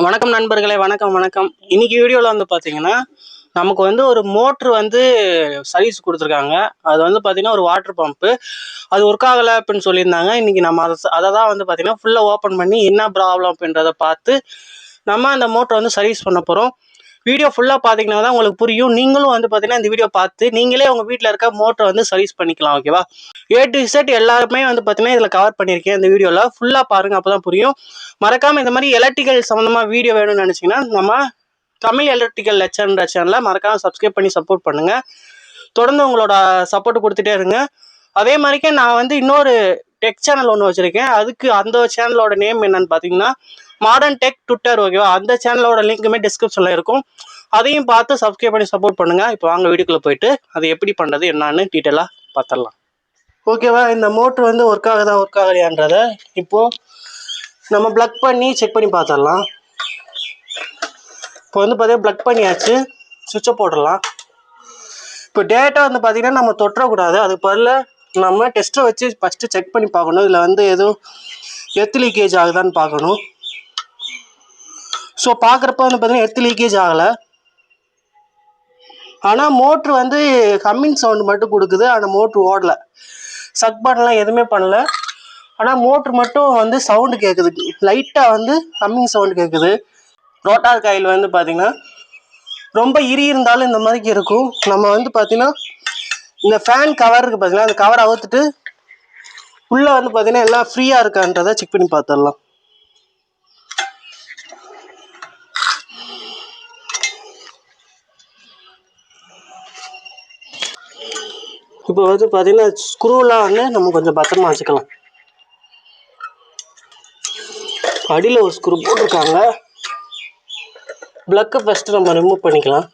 வணக்கம் நண்பர்களே, வணக்கம். இன்னைக்கு வீடியோவில் வந்து பார்த்தீங்கன்னா, நமக்கு வந்து ஒரு மோட்ரு வந்து சர்வீஸ் கொடுத்துருக்காங்க. அது வந்து பார்த்தீங்கன்னா ஒரு வாட்டர் பம்ப்பு. அது ஒர்க் ஆகலை அப்படின்னு சொல்லியிருந்தாங்க. இன்றைக்கி நம்ம அதை தான் வந்து பார்த்தீங்கன்னா ஃபுல்லாக ஓப்பன் பண்ணி என்ன ப்ராப்ளம் அப்படின்றத பார்த்து நம்ம அந்த மோட்ரு வந்து சர்வீஸ் பண்ண போகிறோம். வீடியோ ஃபுல்லாக பார்த்தீங்கன்னா தான் உங்களுக்கு புரியும். நீங்களும் வந்து பார்த்தீங்கன்னா இந்த வீடியோ பார்த்து நீங்களே உங்கள் வீட்டில் இருக்க மோட்டரை வந்து சர்வீஸ் பண்ணிக்கலாம். ஓகேவா? A to Z எல்லாருமே வந்து பார்த்தீங்கன்னா இதில் கவர் பண்ணியிருக்கேன். இந்த வீடியோவில் ஃபுல்லாக பாருங்கள், அப்போ தான் புரியும். மறக்காமல் இந்த மாதிரி எலக்ட்ரிக்கல் சம்மந்தமாக வீடியோ வேணும்னு நினச்சிங்கன்னா நம்ம தமிழ் எலக்ட்ரிக்கல் லெக்சர்ன்ற சேனலை மறக்காமல் சப்ஸ்கிரைப் பண்ணி சப்போர்ட் பண்ணுங்கள். தொடர்ந்து உங்களோட சப்போர்ட் கொடுத்துட்டே இருங்க. அதே மாதிரிக்கே நான் வந்து இன்னொரு டெக் சேனல் ஒன்று வச்சுருக்கேன். அந்த சேனலோட நேம் என்னன்னு பார்த்தீங்கன்னா மாடர்ன் டெக் ட்விட்டர். ஓகேவா? அந்த சேனலோட லிங்க்குமே டிஸ்கிரிப்ஷனில் இருக்கும். அதையும் பார்த்து சப்ஸ்கிரைப் பண்ணி சப்போர்ட் பண்ணுங்கள். இப்போ வாங்க வீடியோக்குள்ளே போயிட்டு அது எப்படி பண்ணுறது என்னன்னு டீட்டெயிலாக பார்த்துடலாம். ஓகேவா? இந்த மோட்ரு வந்து ஒர்க் ஆகலையான்றதை இப்போது நம்ம ப்ளக் பண்ணி செக் பண்ணி பார்த்துடலாம். இப்போ வந்து பார்த்தீங்கன்னா ப்ளக் பண்ணியாச்சு. சுவிட்சை போட்டுடலாம். இப்போ டேட்டா வந்து பார்த்தீங்கன்னா நம்ம தொட்டக்கூடாது. அதுக்கு பதில் நம்ம டெஸ்ட்டை வச்சு ஃபஸ்ட்டு செக் பண்ணி பார்க்கணும். இதில் வந்து எதுவும் எர்த் லீக்கேஜ் ஆகுதான்னு பார்க்கணும். ஸோ பார்க்குறப்ப வந்து பார்த்தீங்கன்னா எர்த் லீக்கேஜ் ஆகலை. ஆனால் மோட்ரு வந்து ஹம்மிங் சவுண்டு மட்டும் கொடுக்குது. ஆனால் மோட்ரு ஓடலை. சக் பண்ணலாம், எதுவுமே பண்ணல. ஆனால் மோட்ரு மட்டும் வந்து சவுண்டு கேட்குது. லைட்டாக வந்து ஹம்மிங் சவுண்டு கேட்குது. ரோட்டார் காயில் வந்து பார்த்திங்கன்னா ரொம்ப இருந்தாலும் இந்த மாதிரிக்கு இருக்கும். நம்ம வந்து பார்த்திங்கன்னா இந்த ஃபேன் கவர் இருக்குது பார்த்தீங்கன்னா, அந்த கவர் அவுத்துட்டு உள்ளே வந்து பார்த்திங்கன்னா எல்லாம் ஃப்ரீயாக இருக்கான்றதை செக் பண்ணி பார்த்துடலாம். இப்போ வந்து பார்த்தீங்கன்னா ஸ்க்ரூலாம் வந்து நம்ம கொஞ்சம் பத்திரமா வச்சுக்கலாம். அடியில் ஒரு ஸ்க்ரூ போட்டிருக்காங்க. ப்ளக்கை ஃபஸ்ட்டு நம்ம ரிமூவ் பண்ணிக்கலாம்.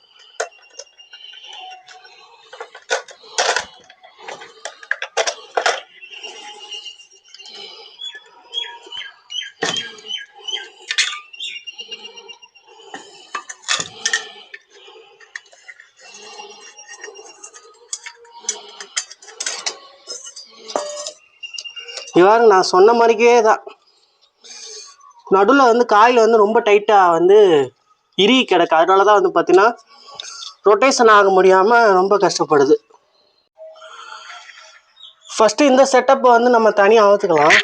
இவ்வாறு நான் சொன்ன மாதிரிக்கே தான் நடுவில் வந்து காயில் வந்து ரொம்ப டைட்டாக வந்து கிடக்கு. அதனால தான் வந்து பார்த்தீங்கன்னா ரொட்டேஷன் ஆக முடியாமல் ரொம்ப கஷ்டப்படுது. ஃபஸ்ட்டு இந்த செட்டப்பை வந்து நம்ம தனியாக அவுத்துக்கலாம்.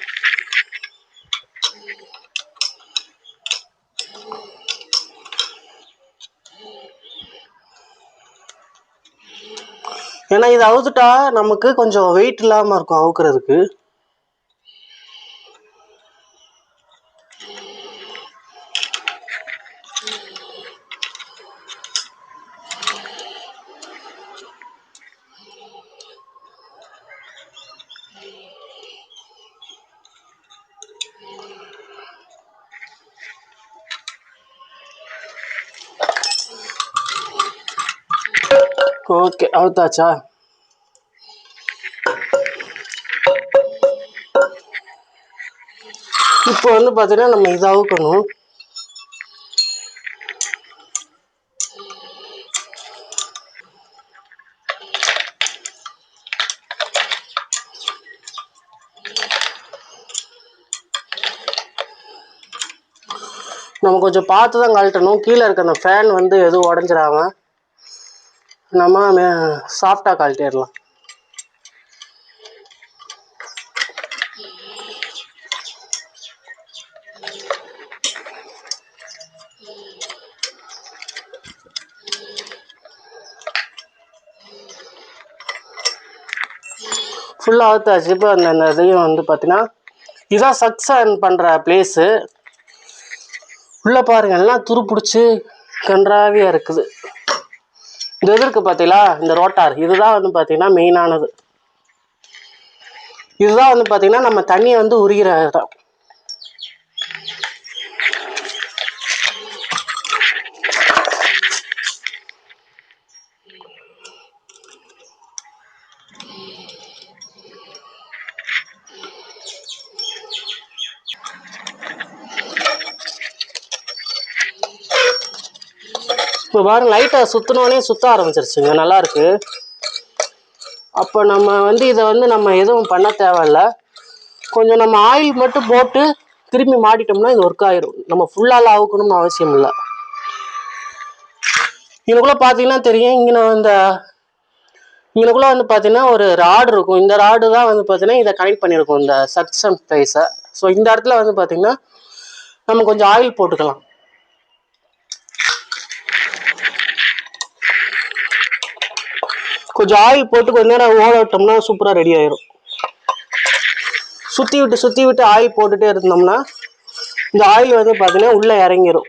ஏன்னா இது அவுத்துட்டா நமக்கு கொஞ்சம் வெயிட் இல்லாமல் இருக்கும் அவுக்கிறதுக்கு. ஓகே, அவுத்தாச்சா? இப்போ வந்து பார்த்தீங்கன்னா நம்ம இதை அவுக்கணும். நம்ம கொஞ்சம் பார்த்து தான் கழட்டணும். கீழே இருக்க அந்த ஃபேன் வந்து எதுவும் உடஞ்சிடாம நம்ம சாஃப்டாக கழட்டிடலாம். ஃபுல்லாக அவுத்தாச்சு. இப்போ அந்த இதையும் வந்து பார்த்தீங்கன்னா இதுதான் சக்ஷன் பண்ணுற பிளேஸு. உள்ளே பாருங்கள், எல்லாம் துரு பிடிச்சி கன்றாவியாக இருக்குது. இந்த இது இருக்குது பார்த்தீங்களா, இந்த ரோட்டார், இதுதான் வந்து பார்த்தீங்கன்னா மெயினானது. இதுதான் வந்து பார்த்தீங்கன்னா நம்ம தண்ணியை வந்து உரிகிற இடம். இப்போ பாருங்க, லைட்டை சுற்றினோடனே சுற்ற ஆரம்பிச்சிருச்சுங்க. நல்லாயிருக்கு. அப்போ நம்ம வந்து இதை வந்து நம்ம எதுவும் பண்ண தேவையில்ல. கொஞ்சம் நம்ம ஆயில் மட்டும் போட்டு திரும்பி மாட்டிட்டோம்னா இது ஒர்க் ஆயிரும். நம்ம ஃபுல்லால அவுக்கணும்னு அவசியம் இல்லை. இதுக்குள்ள பார்த்தீங்கன்னா தெரியும், இங்கனக்குள்ள வந்து பார்த்தீங்கன்னா ஒரு ராடு இருக்கும். இந்த ராடு தான் வந்து பார்த்தீங்கன்னா இதை கனெக்ட் பண்ணியிருக்கும், இந்த சக்சன் பிளேஸை. ஸோ இந்த இடத்துல வந்து பார்த்தீங்கன்னா நம்ம கொஞ்சம் ஆயில் போட்டுக்கலாம். கொஞ்சம் ஆயில் போட்டு கொஞ்ச நேரம் ஓட விட்டோம்னா சூப்பராக ரெடி ஆயிரும். சுற்றி விட்டு ஆயில் போட்டுட்டே இருந்தோம்னா இந்த ஆயில் வந்து பார்த்தீங்கன்னா உள்ளே இறங்கிடும்.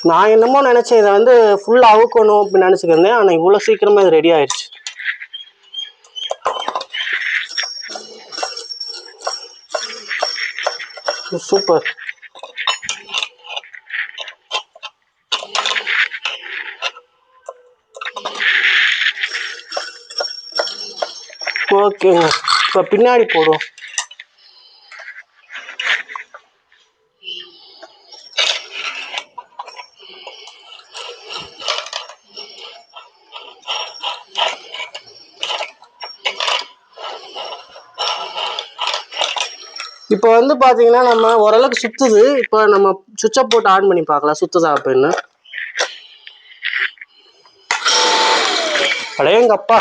நான் என்னமோ நினச்சேன் இதை வந்து ஃபுல்லாக அவுக்கணும் அப்படின்னு நினச்சிக்கிருந்தேன். ஆனால் இவ்வளோ சீக்கிரமாக இது ரெடி ஆயிடுச்சு. சூப்பர். ஓகேங்க, இப்போ பின்னாடி போடுவோம். இப்போ வந்து பார்த்தீங்கன்னா நம்ம ஓரளவுக்கு சுற்றுது. இப்போ நம்ம சுவிட்சை போட்டு ஆன் பண்ணி பார்க்கலாம் சுற்றுதா அப்படின்னு. அடேங்கப்பா,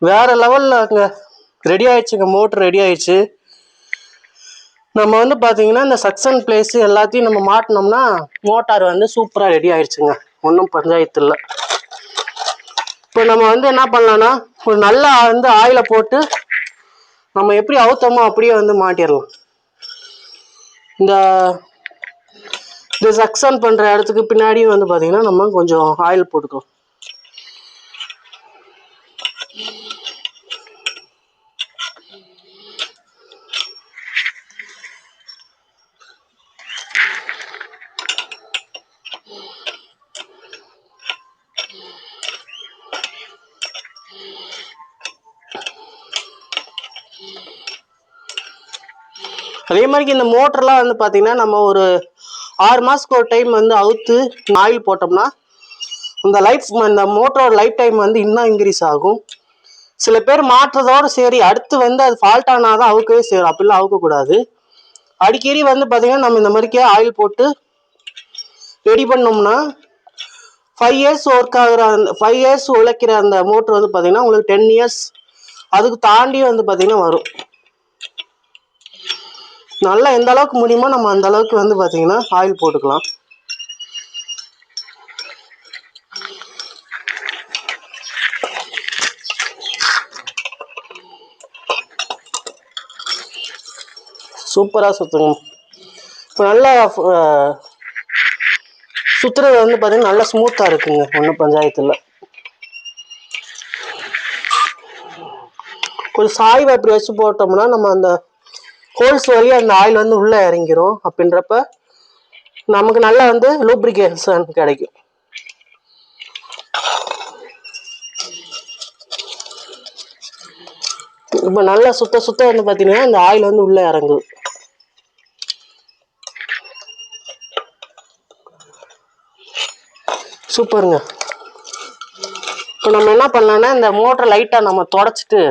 வேற லெவலில் அங்கே ரெடி ஆயிடுச்சுங்க. மோட்ரு ரெடி ஆயிடுச்சு. நம்ம வந்து பார்த்தீங்கன்னா இந்த சக்சன் பிளேஸ் எல்லாத்தையும் நம்ம மாட்டினோம்னா மோட்டார் வந்து சூப்பராக ரெடி ஆயிடுச்சுங்க. ஒன்றும் பஞ்சாயத்து இல்லை. இப்போ நம்ம வந்து என்ன பண்ணலாம்னா ஒரு நல்லா வந்து ஆயிலை போட்டு நம்ம எப்படி அவுத்தோமோ அப்படியே வந்து மாட்டிடலாம். இந்த சக்சன் பண்ணுற இடத்துக்கு பின்னாடியும் வந்து பார்த்தீங்கன்னா நம்ம கொஞ்சம் ஆயில் போட்டுக்கலாம். அதே மாதிரி இந்த மோட்டர்லாம் வந்து பார்த்தீங்கன்னா நம்ம ஒரு 6 மாதத்துக்கு ஒரு டைம் வந்து அவுத்து ஆயில் போட்டோம்னா இந்த மோட்டரோட லைஃப் டைம் வந்து இன்னும் இன்க்ரீஸ் ஆகும். சில பேர் மாற்றுறதோடு சரி, அடுத்து வந்து அது ஃபால்ட் ஆனால் தான் அவுக்கவே செய்யும். அப்படிலாம் அவுக்கக்கூடாது. அடிக்கடி வந்து பார்த்தீங்கன்னா நம்ம இந்த மாதிரிக்கே ஆயில் போட்டு ரெடி பண்ணோம்னா 5 இயர்ஸ் ஒர்க் ஆகுற 5 இயர்ஸ் உழைக்கிற அந்த மோட்டர் வந்து பார்த்தீங்கன்னா உங்களுக்கு 10 இயர்ஸ் அதுக்கு தாண்டி வந்து பார்த்தீங்கன்னா வரும். நல்லா எந்த அளவுக்கு முடியுமோ நம்ம அந்த அளவுக்கு வந்து பார்த்தீங்கன்னா ஆயில் போட்டுக்கலாம். சூப்பராக சுற்றுங்க. இப்போ நல்லா சுற்றுறது வந்து பார்த்தீங்கன்னா நல்லா ஸ்மூத்தாக இருக்குங்க. ஒன்றும் பஞ்சாயத்தில். கொஞ்சம் சாய்வு அப்படி வச்சு போட்டோம்னா நம்ம அந்த ஹோல்ஸ் வழியாக அந்த ஆயில் வந்து உள்ளே இறங்கிரும். அப்படின்றப்ப நமக்கு நல்லா வந்து லூப்ரிகேஷன் கிடைக்கும். இப்போ நல்லா சுத்த வந்து பார்த்தீங்கன்னா இந்த ஆயில் வந்து உள்ளே இறங்குது. சூப்பருங்க. இப்போ நம்ம என்ன பண்ணலாம்னா இந்த மோட்டரை லைட்டாக நம்ம தொடச்சிட்டு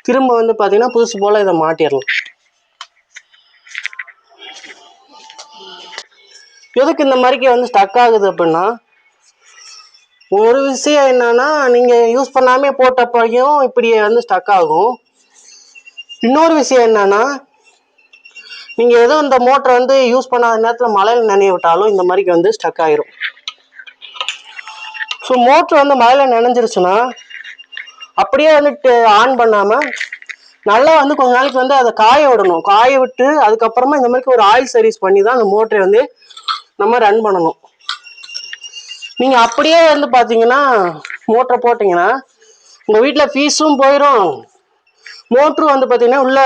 திரும்ப வந்து பார்த்தீங்கன்னா புதுசு போல் இதை மாட்டிடலாம். எதுக்கு இந்த மாதிரிக்கு வந்து ஸ்டக் ஆகுது அப்படின்னா, ஒரு விஷயம் என்னன்னா நீங்கள் யூஸ் பண்ணாமே போட்டப்பையும் இப்படி வந்து ஸ்டக் ஆகும். இன்னொரு விஷயம் என்னன்னா, நீங்கள் எதுவும் இந்த மோட்டரை வந்து யூஸ் பண்ணாத நேரத்தில் மழையில் நனைய விட்டாலும் இந்த மாதிரிக்கு வந்து ஸ்டக் ஆயிரும். ஸோ மோட்ரு வந்து மழையில் நனைஞ்சிருச்சுன்னா அப்படியே வந்துட்டு ஆன் பண்ணாமல் நல்லா வந்து கொஞ்ச நாளைக்கு வந்து அதை காய விடணும். காய விட்டு அதுக்கப்புறமா இந்த மாதிரி ஒரு ஆயில் சர்வீஸ் பண்ணி தான் அந்த மோட்டரை வந்து நம்ம ரன் பண்ணணும். நீங்கள் அப்படியே வந்து பார்த்தீங்கன்னா மோட்டரை போட்டிங்கன்னா உங்கள் வீட்டில் ஃபீஸும் போயிடும், மோட்ரு வந்து பார்த்தீங்கன்னா உள்ள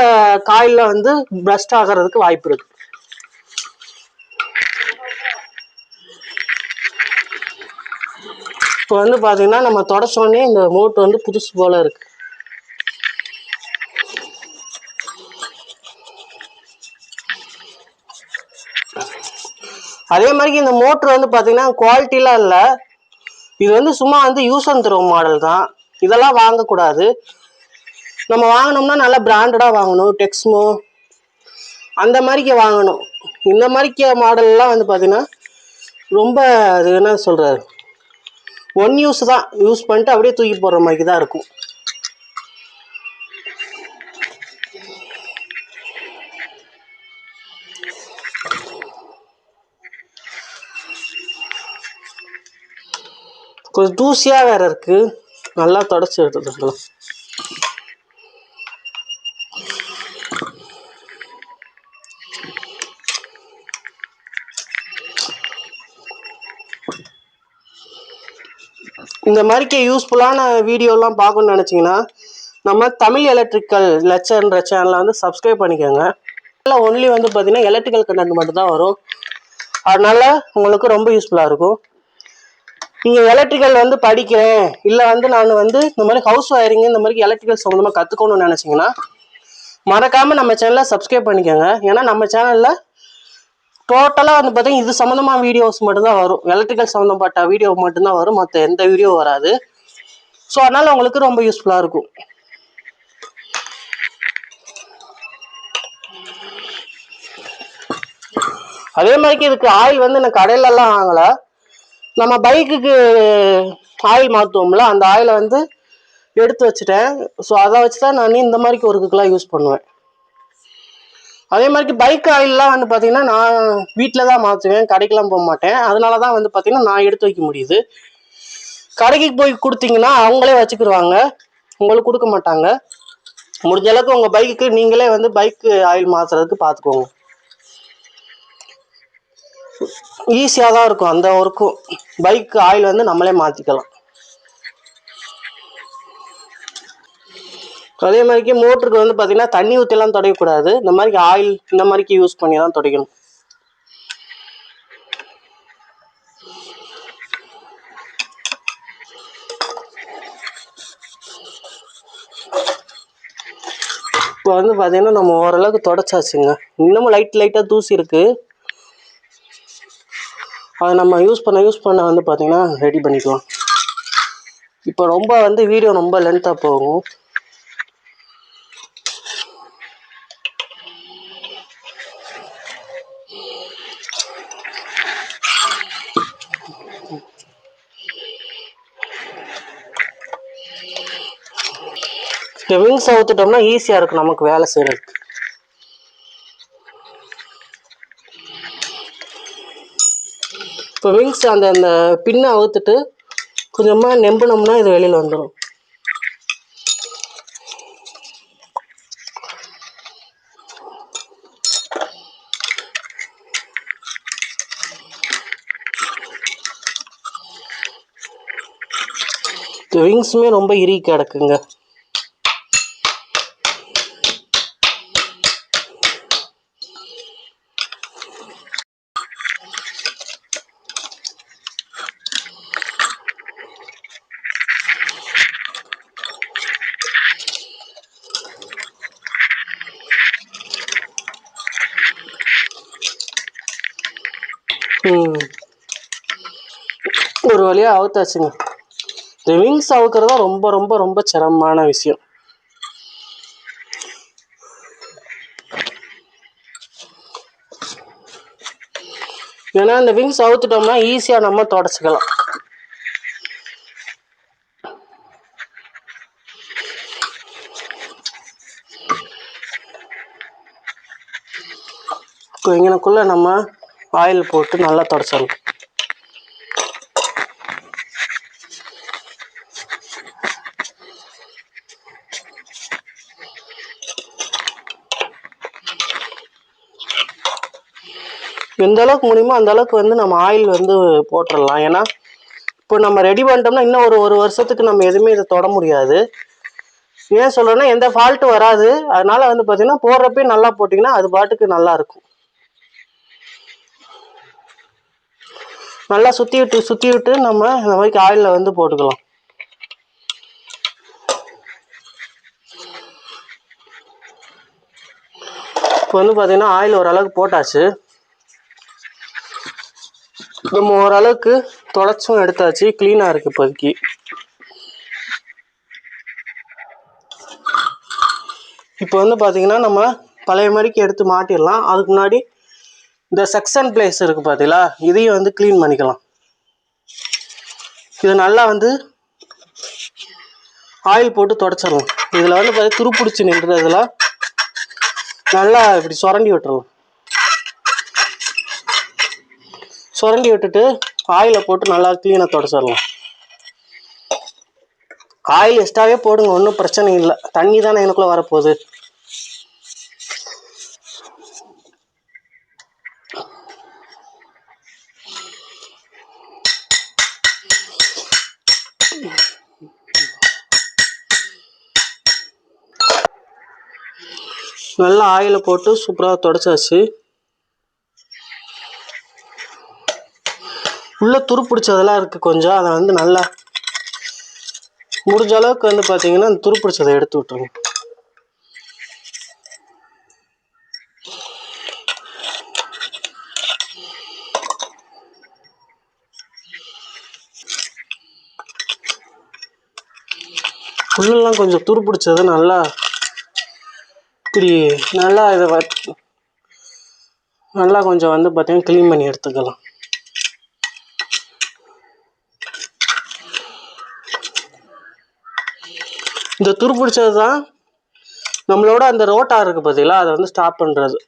காயில் வந்து பிரஸ்ட் ஆகிறதுக்கு வாய்ப்பு இருக்கு. இப்போ வந்து பார்த்தீங்கன்னா நம்ம தொடச்சோடனே இந்த மோட்ரு வந்து புதுசு போல இருக்கு. அதே மாதிரி இந்த மோட்ரு வந்து பார்த்தீங்கன்னா குவாலிட்டிலாம் இல்லை. இது வந்து சும்மா வந்து யூஸ் அண்ட் த்ரோ மாடல் தான். இதெல்லாம் வாங்கக்கூடாது. நம்ம வாங்கினோம்னா நல்லா பிராண்டடாக வாங்கணும். டெக்ஸ்மோ அந்த மாதிரிக்கு வாங்கணும். இந்த மாதிரிக்கு மாடல்லாம் வந்து பார்த்தீங்கன்னா ரொம்ப அது என்ன சொல்கிறது, ஒன் யூஸ் தான், யூஸ் பண்ணிட்டு அப்படியே தூக்கி போடுற மாதிரி தான் இருக்கும். கொஞ்சம் தூசியாக வேற இருக்கு, நல்லா தொடச்சி எடுத்துக்கலாம். இந்த மாதிரிக்கு யூஸ்ஃபுல்லான வீடியோலாம் பார்க்கணுன்னு நினச்சிங்கன்னா நம்ம தமிழ் எலக்ட்ரிக்கல் லெக்சர்ன்ற சேனலை வந்து சப்ஸ்கிரைப் பண்ணிக்கோங்க. அதில் ஒன்லி வந்து பார்த்தீங்கன்னா எலக்ட்ரிக்கல் கண்டென்ட் மட்டும் தான் வரும். அதனால உங்களுக்கு ரொம்ப யூஸ்ஃபுல்லாக இருக்கும். நீங்கள் எலக்ட்ரிக்கல் வந்து படிக்கிறேன், இல்லை வந்து நான் வந்து இந்த மாதிரி ஹவுஸ் ஒயரிங் இந்த மாதிரி எலக்ட்ரிக்கல் சம்மந்தமாக கற்றுக்கணும்னு நினச்சிங்கன்னா மறக்காமல் நம்ம சேனலை சப்ஸ்கிரைப் பண்ணிக்கோங்க. ஏன்னா நம்ம சேனலில் டோட்டலாக வந்து பார்த்தீங்கன்னா இது சம்மந்தமாக வீடியோஸ் மட்டும்தான் வரும். எலக்ட்ரிக்கல் சம்மந்தப்பட்ட வீடியோ மட்டும்தான் வரும், மற்ற எந்த வீடியோ வராது. ஸோ அதனால் உங்களுக்கு ரொம்ப யூஸ்ஃபுல்லாக இருக்கும். அதே மாதிரிக்கு இதுக்கு ஆயில் வந்து நான் கடையிலலாம் வாங்கலை. நம்ம பைக்குக்கு ஆயில் மாற்றுவோம்ல, அந்த ஆயிலை வந்து எடுத்து வச்சுட்டேன். ஸோ அதை வச்சு தான் நான் இந்த மாதிரிக்கு ஒர்க்குக்கெலாம் யூஸ் பண்ணுவேன். அதே மாதிரிக்கு பைக் ஆயிலெலாம் வந்து பார்த்தீங்கன்னா நான் வீட்டில் தான் மாற்றுவேன், கடைக்கெலாம் போக மாட்டேன். அதனால தான் வந்து பார்த்தீங்கன்னா நான் எடுத்து வைக்க முடியுது. கடைக்கு போய் கொடுத்தீங்கன்னா அவங்களே வச்சுக்கிடுவாங்க, உங்களுக்கு கொடுக்க மாட்டாங்க. முடிஞ்ச அளவுக்கு உங்கள் பைக்குக்கு நீங்களே வந்து பைக்கு ஆயில் மாற்றுறதுக்கு பார்த்துக்கோங்க. ஈஸியாக தான் இருக்கும் அந்த ஒர்க்கும். பைக் ஆயில் வந்து நம்மளே மாற்றிக்கலாம். அதே மாதிரிக்கு மோட்டருக்கு வந்து பார்த்தீங்கன்னா தண்ணி ஊற்றிலாம் துடைக்கக்கூடாது. இந்த மாதிரி ஆயில் இந்த மாதிரிக்கு யூஸ் பண்ணி தான் துடைக்கணும். இப்போ வந்து பார்த்தீங்கன்னா நம்ம ஓரளவுக்கு தொடச்சாச்சுங்க. இன்னமும் லைட்டாக தூசி இருக்குது. அதை நம்ம யூஸ் பண்ண வந்து பார்த்தீங்கன்னா ரெடி பண்ணிக்கலாம். இப்போ ரொம்ப வந்து வீடியோ ரொம்ப லென்த்தாக போகும். இந்த விங்ஸ் அவுத்துட்டோம்னா ஈஸியாக இருக்கும் நமக்கு வேலை செய்கிறதுக்கு. இப்போ விங்ஸ் அந்த பின்னை அவுத்துட்டு கொஞ்சமாக நெம்பினோம்னா இது வெளியில் வந்துடும். இந்த விங்ஸுமே ரொம்ப இறுகி கிடக்குங்க. ஒரு வழியாக அவுத்தாச்சுங்க. இந்த விங்ஸ் அவுக்கிறதா ரொம்ப ரொம்ப ரொம்ப சிரமமான விஷயம். ஏன்னா இந்த விங்ஸ் அவுத்துட்டோம்னா ஈஸியாக நம்ம தொடச்சிக்கலாம். இங்கனக்குள்ள நம்ம ஆயில் போட்டு நல்லா தொடச்சிடலாம். எந்த அளவுக்கு முடியுமோ அந்த அளவுக்கு வந்து நம்ம ஆயில் வந்து போட்டுடலாம். ஏன்னா இப்போ நம்ம ரெடி பண்ணிட்டோம்னா இன்னும் ஒரு வருஷத்துக்கு நம்ம எதுவுமே இதை தொட முடியாது. ஏன் சொல்கிறேன்னா எந்த ஃபால்ட்டும் வராது. அதனால வந்து பார்த்தீங்கன்னா போடுறப்பே நல்லா போட்டிங்கன்னா அது பாட்டுக்கு நல்லா இருக்கும். நல்லா சுற்றி விட்டு நம்ம இந்த மாதிரி ஆயிலில் வந்து போட்டுக்கலாம். இப்போ வந்து பார்த்தீங்கன்னா ஆயில் ஓரளவுக்கு போட்டாச்சு. நம்ம ஓரளவுக்கு தொடச்சும் எடுத்தாச்சு, க்ளீனாக இருக்குது இப்போதைக்கு. இப்போ வந்து பார்த்தீங்கன்னா நம்ம பழைய மாதிரிக்கு எடுத்து மாட்டிடலாம். அதுக்கு முன்னாடி இந்த செக்ஷன் பிளேஸ் இருக்குது பார்த்தீங்களா, இதையும் வந்து க்ளீன் பண்ணிக்கலாம். இது நல்லா வந்து ஆயில் போட்டு தொடச்சிடலாம். இதில் வந்து பார்த்தீங்கன்னா துருப்பிடிச்சி நின்றதில் நல்லா இப்படி சுரண்டி விட்டுறலாம். சுரண்டி விட்டுட்டு ஆயிலை போட்டு நல்லா க்ளீனாக தொடச்சிடலாம். ஆயில் எக்ஸ்ட்ராவே போடுங்க, ஒன்றும் பிரச்சனை இல்லை. தண்ணி தானே எனக்குள்ளே வரப்போகுது. நல்லா ஆயிலை போட்டு சூப்பராக தொடச்சாச்சு. உள்ளே துரு பிடிச்சதெல்லாம் இருக்குது கொஞ்சம், அதை வந்து நல்லா முடிஞ்ச அளவுக்கு வந்து பார்த்தீங்கன்னா அந்த துரு பிடிச்சதை எடுத்து விட்டுருங்க. உள்ளெல்லாம் கொஞ்சம் துரு பிடிச்சதை நல்லா இப்படி நல்லா இதை நல்லா கொஞ்சம் வந்து பார்த்தீங்கன்னா க்ளீன் பண்ணி எடுத்துக்கலாம். இந்த துரு பிடிச்சது தான் நம்மளோட அந்த ரோட்டார் இருக்குது பார்த்தீங்களா, அதை வந்து ஸ்டாப் பண்ணுறது.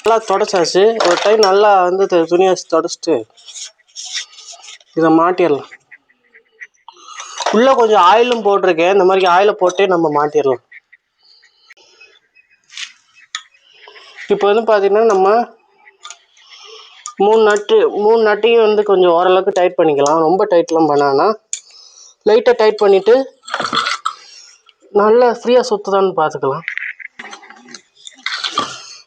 நல்லா தொடச்சாச்சு. ஒரு டைம் நல்லா வந்து துணியை தொடச்சிட்டு இதை மாட்டிடலாம். உள்ளே கொஞ்சம் ஆயிலும் போட்டிருக்கேன், இந்த மாதிரி ஆயிலை போட்டே நம்ம மாட்டிடலாம். இப்போ வந்து பார்த்தீங்கன்னா நம்ம மூணு நட்டையும் வந்து கொஞ்சம் ஓரளவுக்கு டைட் பண்ணிக்கலாம். ரொம்ப டைட்லாம் பண்ணான்னா லைட்டாக டைட் பண்ணிவிட்டு நல்லா ஃப்ரீயாக சுற்றுதான்னு பார்த்துக்கலாம்.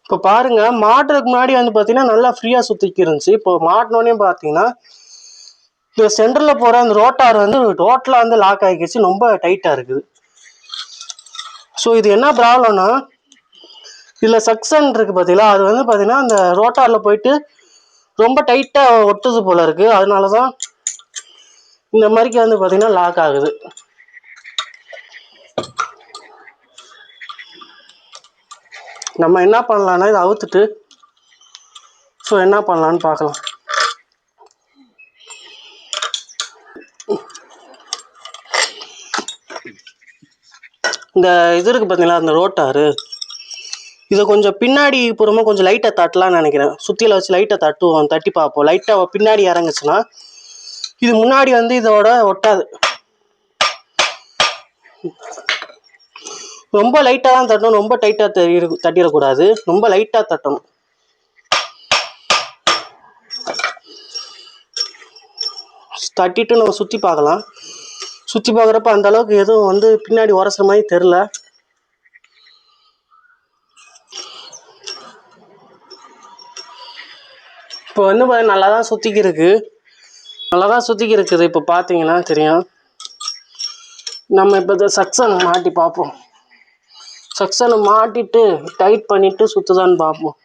இப்போ பாருங்கள், மாட்டுறதுக்கு முன்னாடி வந்து பார்த்தீங்கன்னா நல்லா ஃப்ரீயாக சுற்றிக்கு இருந்துச்சு. இப்போ மாட்டினோடனே பார்த்தீங்கன்னா இந்த சென்டரில் போகிற அந்த ரோட்டார் வந்து டோட்டலாக வந்து லாக் ஆகிக்கிச்சு, ரொம்ப டைட்டாக இருக்குது. ஸோ இது என்ன ப்ராப்ளம்னா, இதில் செக்ஷன் இருக்குது பார்த்தீங்களா, அது வந்து பார்த்தீங்கன்னா அந்த ரோட்டாரில் போயிட்டு ரொம்ப டைட்டாக ஒட்டுது போல் இருக்குது. அதனால தான் இந்த மாதிரிக்கு வந்து பார்த்தீங்கன்னா லாக் ஆகுது. நம்ம என்ன பண்ணலான்னா இதை அவுத்துட்டு என்ன பண்ணலான்னு பார்க்கலாம். இந்த இது இருக்குது பார்த்தீங்களா, அந்த ரோட்டாரு, இதை கொஞ்சம் பின்னாடி புறமா கொஞ்சம் லைட்டாக தட்டலான்னு நினைக்கிறேன். சுற்றியில் வச்சு லைட்டாக தட்டி பார்ப்போம். லைட்டாக பின்னாடி இறங்குச்சுன்னா இது முன்னாடி வந்து இதோட ஒட்டாது. ரொம்ப லைட்டாக தான் தட்டணும், ரொம்ப டைட்டாக தட்டிடக்கூடாது. ரொம்ப லைட்டாக தட்டணும். தட்டிட்டு நம்ம சுற்றி பார்க்கலாம். சுற்றி பார்க்குறப்ப அந்த அளவுக்கு எதுவும் வந்து பின்னாடி உரசுற மாதிரி தெரில. இப்போ வந்து நல்லா தான் சுற்றிக்கு இருக்குது. இப்போ பார்த்தீங்கன்னா தெரியும். நம்ம இப்போ இந்த செக்ஷன் மாட்டி பார்ப்போம். செக்ஷனை மாட்டிட்டு டைட் பண்ணிவிட்டு சுற்றுதான்னு பார்ப்போம்.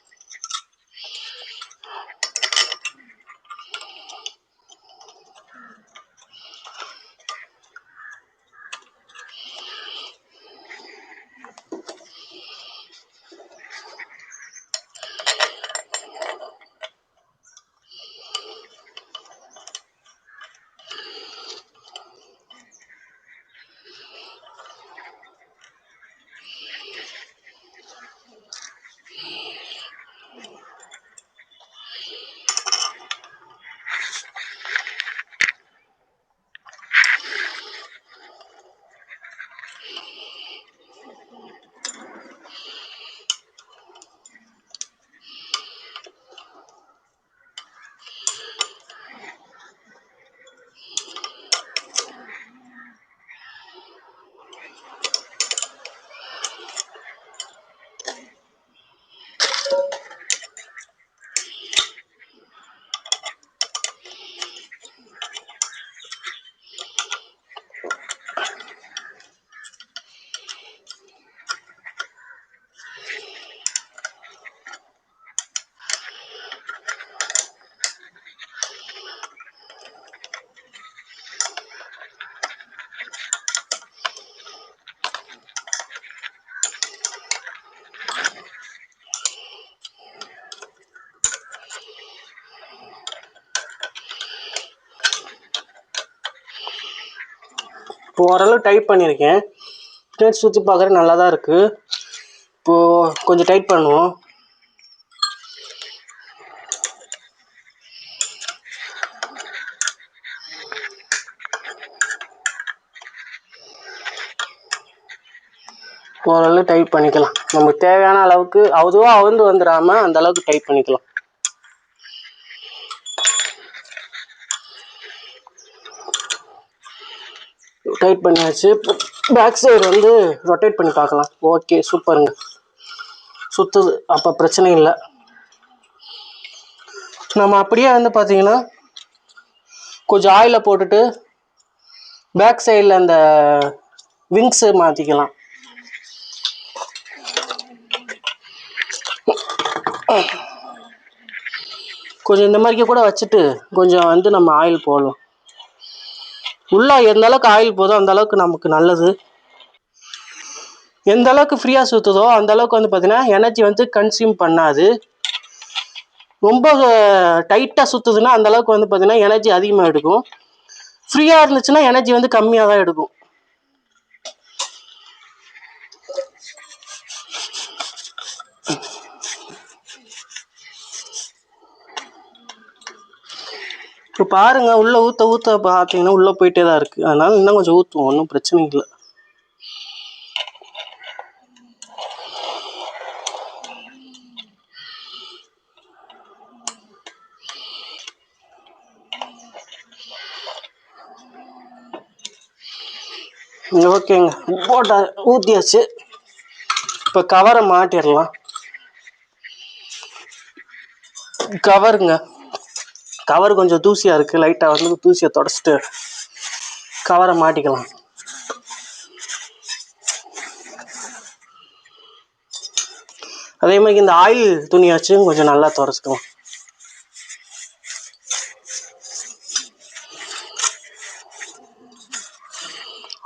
இப்போ ஓரளவு டைட் பண்ணியிருக்கேன். பின்னாடி சுற்றி பார்க்குற நல்லா தான் இருக்குது. இப்போது கொஞ்சம் டைட் பண்ணுவோம். ஓரளவு டைட் பண்ணிக்கலாம். நமக்கு தேவையான அளவுக்கு அதுவாக அவுந்து வந்துடாமல் அந்த அளவுக்கு டைட் பண்ணிக்கலாம். டைட் பண்ணியாச்சு. பேக் சைடு வந்து ரொட்டேட் பண்ணி பார்க்கலாம். ஓகே, சூப்பருங்க, சுற்றுது. அப்போ பிரச்சனை இல்லை. நம்ம அப்படியே வந்து பார்த்தீங்கன்னா கொஞ்சம் ஆயிலை போட்டுட்டு பேக் சைடில் அந்த விங்ஸு மாற்றிக்கலாம். கொஞ்சம் இந்த மாதிரிக்கே கூட வச்சுட்டு கொஞ்சம் வந்து நம்ம ஆயில் போடலாம். உள்ளே எந்த அளவுக்கு ஆயில் போதோ அந்த அளவுக்கு நமக்கு நல்லது. எந்த அளவுக்கு ஃப்ரீயாக சுற்றுதோ அந்த அளவுக்கு வந்து பார்த்தீங்கன்னா எனர்ஜி வந்து கன்சியூம் பண்ணாது. ரொம்ப டைட்டாக சுற்றுதுன்னா அந்த அளவுக்கு வந்து பார்த்தீங்கன்னா எனர்ஜி அதிகமாக எடுக்கும். ஃப்ரீயாக இருந்துச்சுன்னா எனர்ஜி வந்து கம்மியாக தான் எடுக்கும். இப்போ பாருங்க, உள்ளே ஊற்ற பார்த்தீங்கன்னா உள்ளே போயிட்டே தான் இருக்குது. அதனால இன்னும் கொஞ்சம் ஊற்றுவோம், ஒன்றும் பிரச்சனை இல்லை. ஓகேங்க, போட்டா ஊற்றியாச்சு. இப்போ கவரை மாட்டிடலாம். கவருங்க, கவர் கொஞ்சம் தூசியாக இருக்குது. லைட்டாக வந்து தூசியை தொடச்சிட்டு கவரை மாட்டிக்கலாம். அதே மாதிரி இந்த ஆயில் துணியாச்சும் கொஞ்சம் நல்லா துடைச்சிக்கலாம்.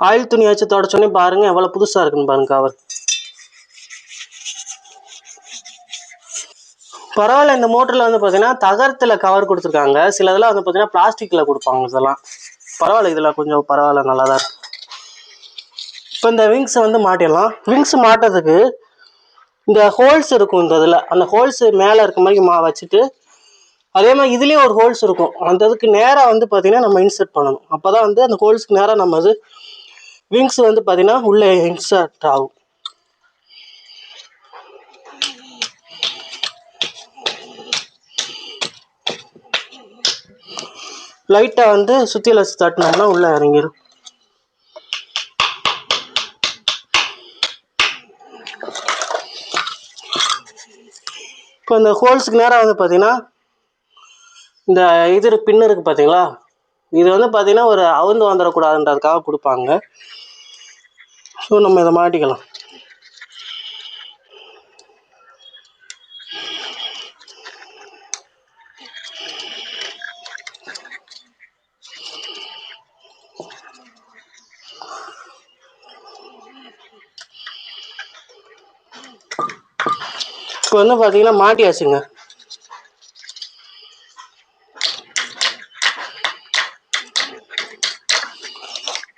ஆயில் துணி வச்சு தொடச்சோன்னே பாருங்கள் எவ்வளோ புதுசாக இருக்குன்னு பாருங்கள் கவர். பரவாயில்ல. இந்த மோட்டரில் வந்து பார்த்தீங்கன்னா தகரத்தில் கவர் கொடுத்துருக்காங்க. சில இதெல்லாம் வந்து பார்த்தீங்கன்னா பிளாஸ்டிக்கில் கொடுப்பாங்க. இதெல்லாம் பரவாயில்ல, இதில் கொஞ்சம் பரவாயில்ல, நல்லா தான் இருக்குது. இப்போ இந்த விங்ஸை வந்து மாட்டிடலாம். விங்ஸ் மாட்டுறதுக்கு இந்த ஹோல்ஸ் இருக்கும். இந்த இதில் அந்த ஹோல்ஸு மேலே இருக்க மாதிரி வச்சுட்டு அதே மாதிரி இதுலேயும் ஒரு ஹோல்ஸ் இருக்கும். அந்த இதுக்கு நேராக வந்து பார்த்தீங்கன்னா நம்ம இன்சர்ட் பண்ணணும். அப்போ தான் வந்து அந்த ஹோல்ஸுக்கு நேராக நம்ம அது விங்ஸ் வந்து பார்த்தீங்கன்னா உள்ளே இன்சர்ட் ஆகும். லைட்டாக வந்து சுற்றியில் வச்சு தட்டினோம்னா உள்ளே இறங்கிடும். இப்போ இந்த ஹோல்ஸுக்கு நேராக வந்து பார்த்தீங்கன்னா இந்த இது பின்னு இருக்குது பார்த்தீங்களா, இது வந்து பார்த்தீங்கன்னா ஒரு அவுந்து வந்துடக்கூடாதுன்றதுக்காக கொடுப்பாங்க. ஸோ நம்ம இதை மாட்டிக்கலாம். இப்போ வந்து பார்த்தீங்கன்னா மாட்டியாச்சுங்க.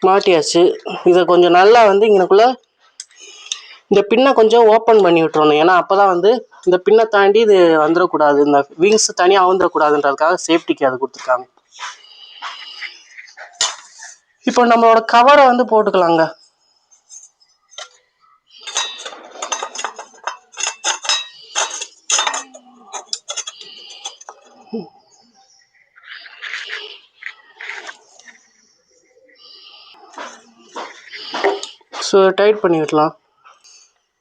மாட்டியாச்சு. இதை கொஞ்சம் நல்லா வந்து இங்கனக்குள்ளே இந்த பின்னை கொஞ்சம் ஓப்பன் பண்ணி விட்டுறணும். ஏன்னா அப்போ தான் வந்து இந்த பின்னை தாண்டி இது வந்துடக்கூடாது, இந்த விங்ஸ் தனியாக வந்துடக்கூடாதுன்றதுக்காக சேஃப்டிக்கு அது கொடுத்துருக்காங்க. இப்போ நம்மளோட கவரை வந்து போட்டுக்கலாங்க. ஸோ டைட் பண்ணி விடலாம்.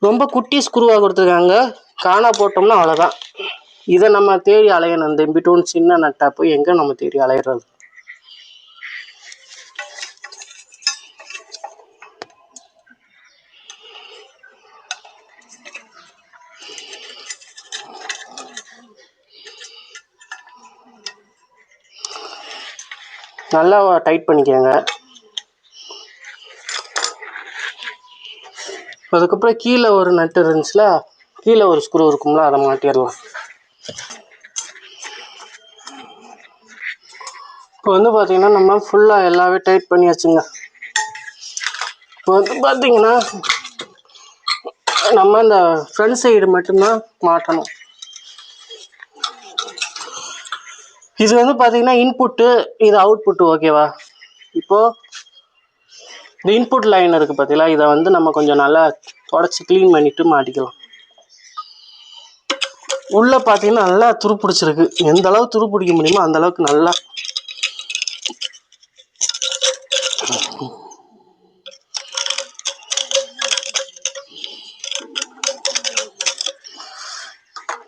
ரொம்ப குட்டி ஸ்க்ரூவாக கொடுத்துருக்காங்க. காணா போட்டோம்னா அவ்வளோதான். இதை நம்ம தேடி அலையணும். இந்த பிட்வீன் சின்ன நட்டா போய் எங்கே நம்ம தேடி அலையிறது. நல்லா டைட் பண்ணிக்கோங்க. அதுக்கப்புறம் கீழே ஒரு நட்டு இருந்துச்சுல, கீழே ஒரு ஸ்க்ரூ இருக்கும்ல, அதை மாட்டிடலாம். இப்போ வந்து பார்த்தீங்கன்னா நம்ம ஃபுல்லாக எல்லாமே டைட் பண்ணி வச்சுங்க. இப்போ வந்து பார்த்தீங்கன்னா நம்ம இந்த ஃப்ரண்ட் சைடு மட்டும்தான் மாட்டணும். இது வந்து பார்த்தீங்கன்னா இன்புட்டு, இது அவுட்புட்டு. ஓகேவா? இப்போது இந்த இன்புட் லைன் இருக்குது பார்த்தீங்களா, இதை வந்து நம்ம கொஞ்சம் நல்லா தொடச்சி க்ளீன் பண்ணிவிட்டு மாட்டிக்கலாம். உள்ளே பார்த்தீங்கன்னா நல்லா துருப்பிடிச்சிருக்கு. எந்த அளவுக்கு துருப்பிடிக்க முடியுமோ அந்த அளவுக்கு நல்லா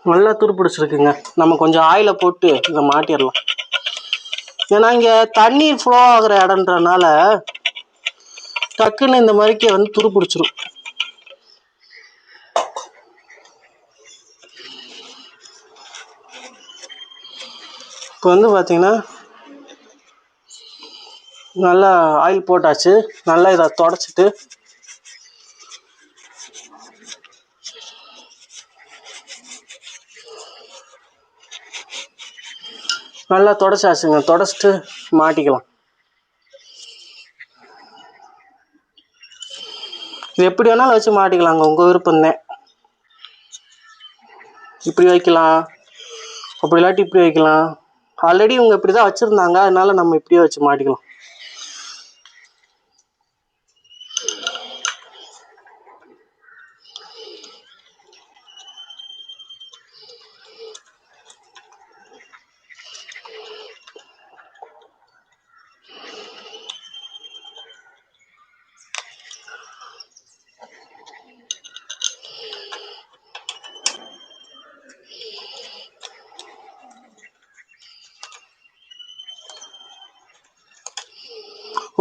நல்லா துருப்பிடிச்சிருக்குங்க. நம்ம கொஞ்சம் ஆயிலை போட்டு இதை மாட்டிடலாம். ஏன்னா இங்கே தண்ணீர் ஃப்ளோ ஆகிற இடம்ன்றனால டக்குன்னு இந்த மாதிரிக்கே வந்து துருப்பிடிச்சிரும். இப்போ வந்து பார்த்தீங்கன்னா நல்லா ஆயில் போட்டாச்சு. நல்லா இதை தொடச்சிட்டு நல்லா தொடச்சாச்சுங்க. தொடச்சிட்டு மாட்டிக்கலாம். இது எப்படி வேணாலும் வச்சு மாட்டிக்கலாங்க, உங்கள் விருப்பம்தான். இப்படி வைக்கலாம், அப்படி இல்லாட்டி இப்படி வைக்கலாம். ஆல்ரெடி இவங்க இப்படி தான் வச்சுருந்தாங்க, அதனால நம்ம இப்படியே வச்சு மாட்டிக்கலாம்.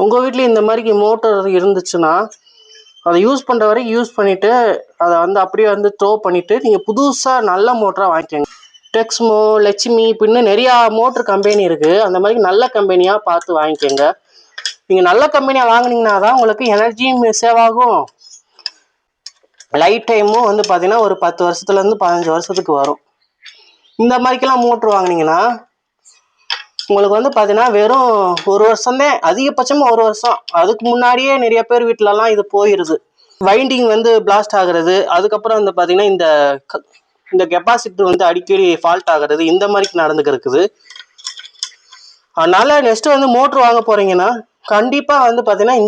உங்கள் வீட்டில் இந்த மாதிரி மோட்டர் இருந்துச்சுன்னா அதை யூஸ் பண்ணுற வரைக்கும் யூஸ் பண்ணிவிட்டு அதை வந்து அப்படியே வந்து த்ரோ பண்ணிவிட்டு நீங்கள் புதுசாக நல்ல மோட்டராக வாங்கிக்கோங்க. டெக்ஸ்மோ, லட்சுமி, இப்படின்னு நிறையா மோட்ரு கம்பெனி இருக்குது. அந்த மாதிரி நல்ல கம்பெனியாக பார்த்து வாங்கிக்கோங்க. நீங்கள் நல்ல கம்பெனியாக வாங்கினீங்கன்னா தான் உங்களுக்கு எனர்ஜியும் சேவ் ஆகும், லைஃப் டைமும் வந்து பார்த்தீங்கன்னா ஒரு 10 வருஷத்துலேருந்து 15 வருஷத்துக்கு வரும். இந்த மாதிரிக்கெல்லாம் மோட்ரு வாங்கினீங்கன்னா உங்களுக்கு வந்து பார்த்தீங்கன்னா வெறும் 1 வருஷம்தான், அதிகபட்சமாக 1 வருஷம். அதுக்கு முன்னாடியே நிறைய பேர் வீட்டிலலாம் இது போயிடுது. வைண்டிங் வந்து பிளாஸ்ட் ஆகுறது, அதுக்கப்புறம் வந்து பார்த்தீங்கன்னா இந்த கெப்பாசிட்டர் வந்து அடிக்கடி ஃபால்ட் ஆகுறது, இந்த மாதிரி நடந்துக்கிருக்குது. அதனால நெக்ஸ்ட் வந்து மோட்ரு வாங்க போகிறீங்கன்னா கண்டிப்பாக வந்து பார்த்தீங்கன்னா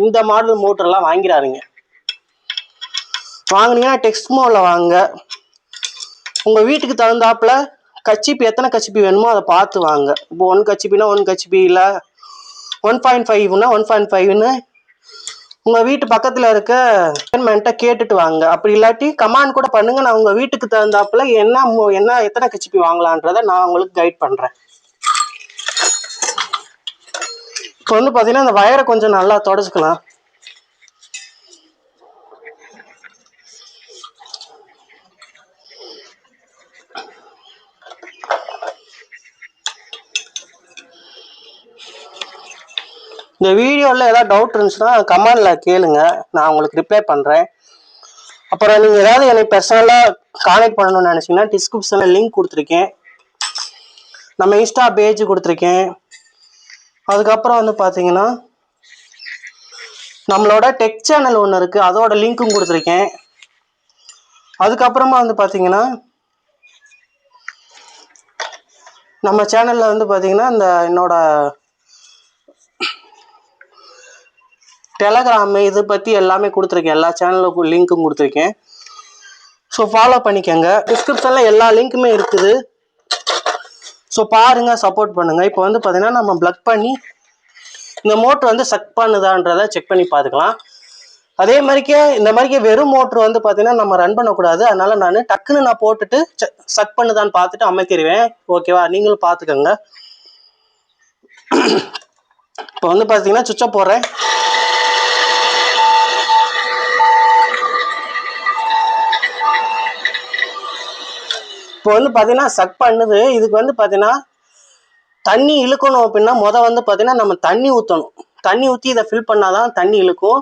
இந்த மாடல் மோட்டர்லாம் வாங்கிடாதீங்க. வாங்கினீங்கன்னா டெக்ஸ்மோவில் வாங்க. உங்கள் வீட்டுக்கு தகுந்தாப்புல கச்சிப்பி எத்தனை கச்சிப்பி வேணுமோ அதை பார்த்து வாங்க. இப்போ 1 கச்சிப்பினா 1 கச்சிப்பி, இல்லை 1.5னா 1.5ன்னு உங்கள் வீட்டு பக்கத்தில் இருக்க மென்ட்ட கேட்டுட்டு வாங்க. அப்படி இல்லாட்டி கமாண்ட் கூட பண்ணுங்கள். நான் உங்கள் வீட்டுக்கு தகுந்தாப்புல என்ன எத்தனை கச்சிப்பி வாங்கலான்றதை நான் உங்களுக்கு கைட் பண்ணுறேன். இப்போ வந்து பார்த்தீங்கன்னா இந்த வயரை கொஞ்சம் நல்லா தொடச்சிக்கலாம். இந்த வீடியோவில் ஏதாவது டவுட் இருந்துச்சுன்னா கமெண்டில் கேளுங்க, நான் உங்களுக்கு ரிப்ளை பண்ணுறேன். அப்புறம் நீங்கள் ஏதாவது எனக்கு பர்சனலாக கான்டெக்ட் பண்ணணும்னு நினச்சிங்கன்னா டிஸ்கிரிப்ஷனில் லிங்க் கொடுத்துருக்கேன். நம்ம இன்ஸ்டா பேஜ் கொடுத்துருக்கேன். அதுக்கப்புறம் வந்து பார்த்தீங்கன்னா நம்மளோட டெக் சேனல் ஒன்று இருக்குது, அதோட லிங்க்கும் கொடுத்துருக்கேன். அதுக்கப்புறமா வந்து பார்த்தீங்கன்னா நம்ம சேனலில் வந்து பார்த்தீங்கன்னா இந்த என்னோட டெலகிராம் இதை பற்றி எல்லாமே கொடுத்துருக்கேன். எல்லா சேனலுக்கும் லிங்க்கும் கொடுத்துருக்கேன். ஸோ ஃபாலோ பண்ணிக்கோங்க. டிஸ்கிரிப்ஷனில் எல்லா லிங்க்குமே இருக்குது. ஸோ பாருங்கள், சப்போர்ட் பண்ணுங்கள். இப்போ வந்து பார்த்தீங்கன்னா நம்ம ப்ளக் பண்ணி இந்த மோட்ரு வந்து சக் பண்ணுதான்றதை செக் பண்ணி பார்த்துக்கலாம். அதே மாதிரிக்கே இந்த மாதிரிக்கே வெறும் மோட்ரு வந்து பார்த்தீங்கன்னா நம்ம ரன் பண்ணக்கூடாது. அதனால் நான் டக்குன்னு போட்டுட்டு சக் பண்ணுதான்னு பார்த்துட்டு அமைத்திடுவேன். ஓகேவா? நீங்களும் பார்த்துக்கோங்க. இப்போ வந்து பார்த்தீங்கன்னா சுவிட்சை போடுறேன். இப்போ வந்து பார்த்தீங்கன்னா சக் பண்ணுது. இதுக்கு வந்து பார்த்தீங்கன்னா தண்ணி இழுக்கணும் அப்படின்னா வந்து பார்த்தீங்கன்னா நம்ம தண்ணி ஊற்றணும். தண்ணி ஊற்றி இதை ஃபில் பண்ணால் தான் தண்ணி இழுக்கும்.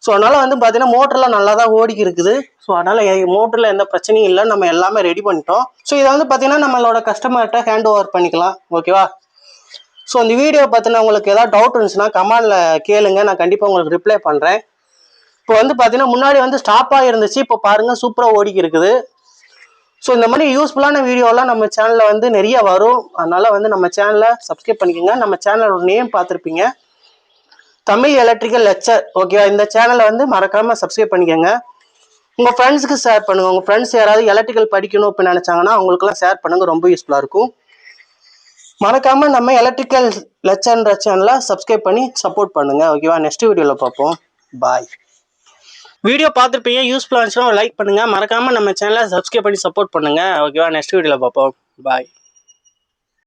ஸோ அதனால் வந்து பார்த்தீங்கன்னா மோட்டரில் நல்லா தான் ஓடிக்கி இருக்குது. ஸோ அதனால் மோட்டரில் எந்த பிரச்சனையும் இல்லை, நம்ம எல்லாமே ரெடி பண்ணிட்டோம். ஸோ இதை வந்து பார்த்தீங்கன்னா நம்மளோட கஸ்டமர்கிட்ட ஹேண்ட் ஓவர் பண்ணிக்கலாம். ஓகேவா? ஸோ ஸோ இந்த வீடியோ பார்த்தினா உங்களுக்கு ஏதாவது டவுட் இருந்துச்சுன்னா கமெண்டில் கேளுங்க, நான் கண்டிப்பாக உங்களுக்கு ரிப்ளை பண்ணுறேன். இப்போ வந்து பார்த்தீங்கன்னா முன்னாடி வந்து ஸ்டாப்பாக இருந்துச்சு, இப்போ பாருங்கள் சூப்பராக ஓடிக்கி இருக்குது. ஸோ இந்த மாதிரி யூஸ்ஃபுல்லான வீடியோலாம் நம்ம சேனலில் வந்து நிறைய வரும். அதனால் வந்து நம்ம சேனலை சப்ஸ்கிரைப் பண்ணிக்கோங்க. நம்ம சேனலோட நேம் பார்த்துருப்பீங்க, தமிழ் எலக்ட்ரிக்கல் லெக்சர். ஓகேவா? இந்த சேனலை வந்து மறக்காமல் சப்ஸ்கிரைப் பண்ணிக்கோங்க. உங்கள் ஃப்ரெண்ட்ஸுக்கு ஷேர் பண்ணுங்கள். உங்கள் ஃப்ரெண்ட்ஸ் யாராவது எலக்ட்ரிக்கல் படிக்கணும் அப்படின்னு நினச்சாங்கன்னா அவங்களுக்குலாம் ஷேர் பண்ணுங்கள், ரொம்ப யூஸ்ஃபுல்லாக இருக்கும். மறக்காமல் நம்ம எலக்ட்ரிக்கல் லெக்சர்ன்ற சேனலை சப்ஸ்கிரைப் பண்ணி சப்போர்ட் பண்ணுங்கள். ஓகேவா? நெக்ஸ்ட் வீடியோவில் பார்ப்போம். பாய். வீடியோ பார்த்துருப்பீங்க, யூஸ்ஃபுல்லாக இருந்துச்சுன்னா லைக் பண்ணுங்கள். மறக்காமல் நம்ம சேனலை சப்ஸ்கிரைப் பண்ணி சப்போர்ட் பண்ணுங்கள். ஓகேவா? நெக்ஸ்ட் வீடியோவில் பார்ப்போம். பாய்.